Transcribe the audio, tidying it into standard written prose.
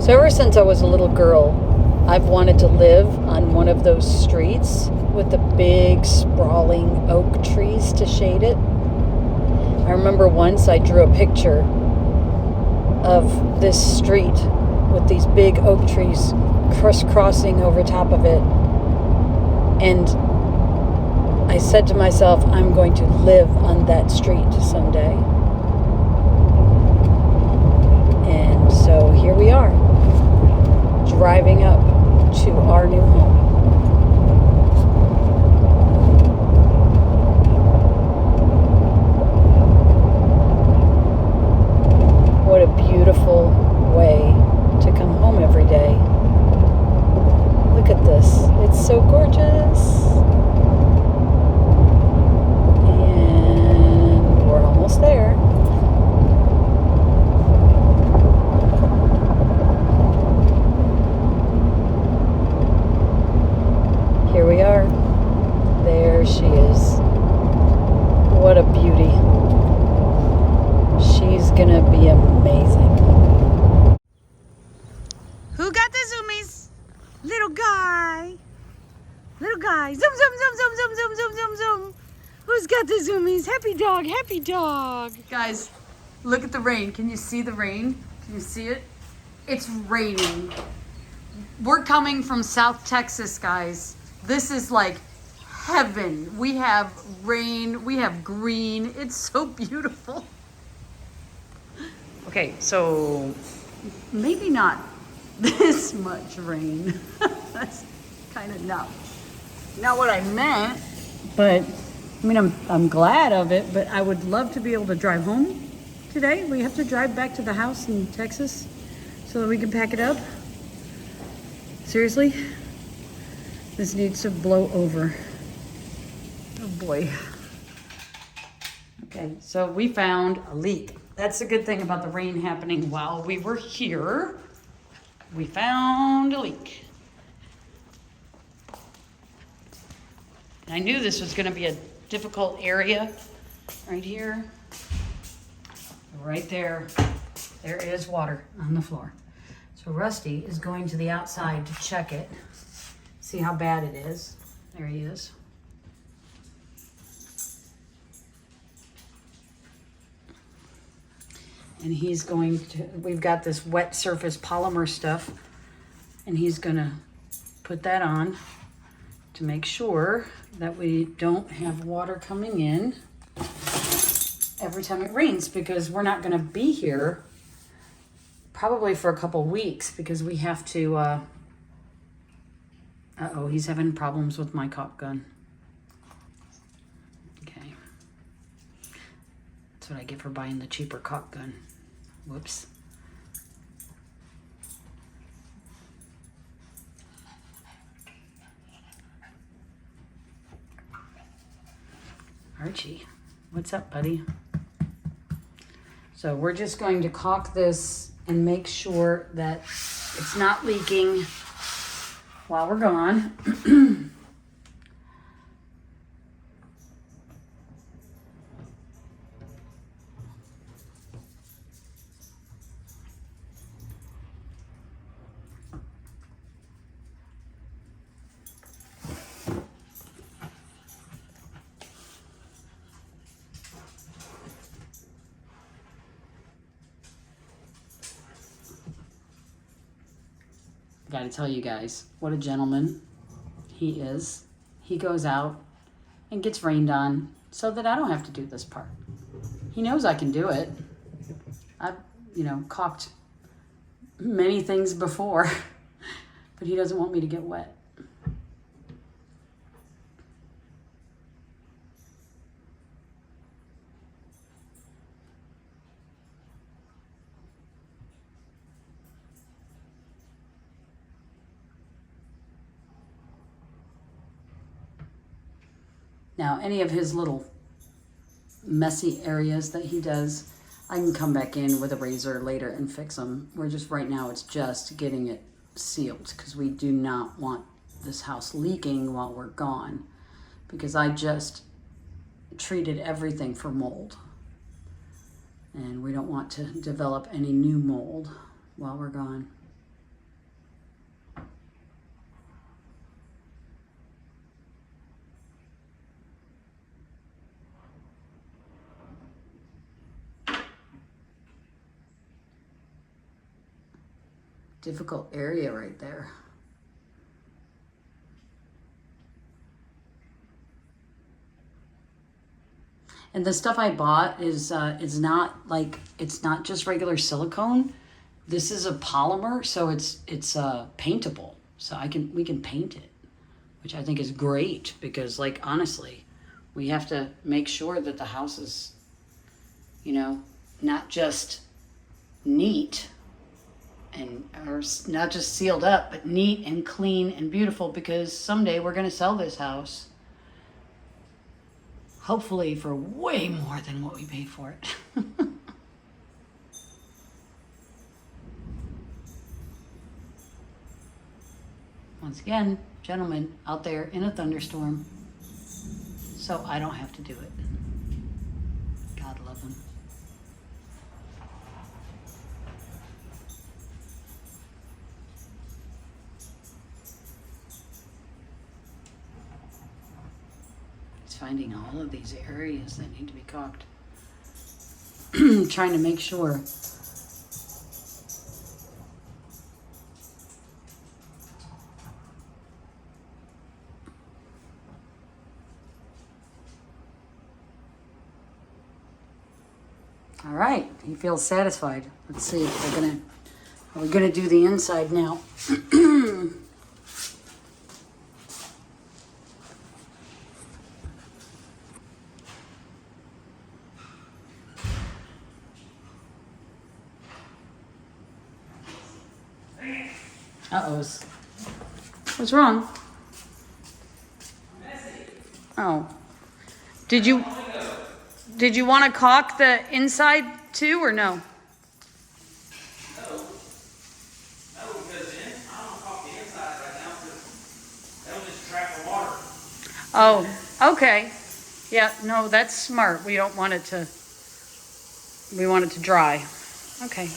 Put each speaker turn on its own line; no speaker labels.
So ever since I was a little girl, I've wanted to live on one of those streets with the big sprawling oak trees to shade it. I remember once I drew a picture of this street with these big oak trees crisscrossing over top of it. And I said to myself, I'm going to live on that street someday. And so here we are, driving up to our new home. What a beautiful way to come home every day. Look at this. It's so gorgeous. And we're almost there. Here we are. There she is. What a beauty. She's gonna be amazing.
Who got the zoomies? Little guy. Little guy. Zoom, zoom, zoom, zoom, zoom, zoom, zoom, zoom, zoom. Who's got the zoomies? Happy dog, happy dog. Guys, look at the rain. Can you see the rain? Can you see it? It's raining. We're coming from South Texas, guys. This is like heaven. We have rain, we have green. It's so beautiful. Okay, so maybe not this much rain. That's kind of not what I meant, but I mean, I'm glad of it, but I would love to be able to drive home today. We have to drive back to the house in Texas so that we can pack it up. Seriously, this needs to blow over. Oh boy. Okay, so we found a leak. That's the good thing about the rain happening while we were here. We found a leak. I knew this was going to be a difficult area right here. Right there. There is water on the floor. So Rusty is going to the outside to check it. See how bad it is. There he is. And he's going to, we've got this wet surface polymer stuff, and he's gonna put that on to make sure that we don't have water coming in every time it rains, because we're not gonna be here probably for a couple weeks because we have to, uh-oh, he's having problems with my caulk gun. Okay. That's what I get for buying the cheaper caulk gun. Whoops. Archie, what's up, buddy? So we're just going to caulk this and make sure that it's not leaking while we're gone. Gotta tell you guys, what a gentleman he is. He goes out and gets rained on so that I don't have to do this part. He knows I can do it. I've, caulked many things before, but he doesn't want me to get wet. Now, any of his little messy areas that he does, I can come back in with a razor later and fix them. Right now, it's just getting it sealed because we do not want this house leaking while we're gone, because I just treated everything for mold. And we don't want to develop any new mold while we're gone.
difficult area right there. And the stuff I bought is not like, it's not just regular silicone. This is a polymer, so it's paintable. So we can paint it, which I think is great because, like, honestly, we have to make sure that the house is, you know, not just neat or not just sealed up, but neat and clean and beautiful, because someday we're going to sell this house. Hopefully for way more than what we paid for it. Once again, gentlemen out there in a thunderstorm, so I don't have to do it. God love them. It's finding all of these areas that need to be caulked. Trying to make sure. All right, he feels satisfied. Let's see if we're gonna do the inside now. Uh-ohs. What's wrong? Oh. Did you want to caulk the inside too, or no?
No, because I don't caulk the inside right now because that was just a trap of water.
Oh, okay. Yeah, no, that's smart. We want it to dry. Okay.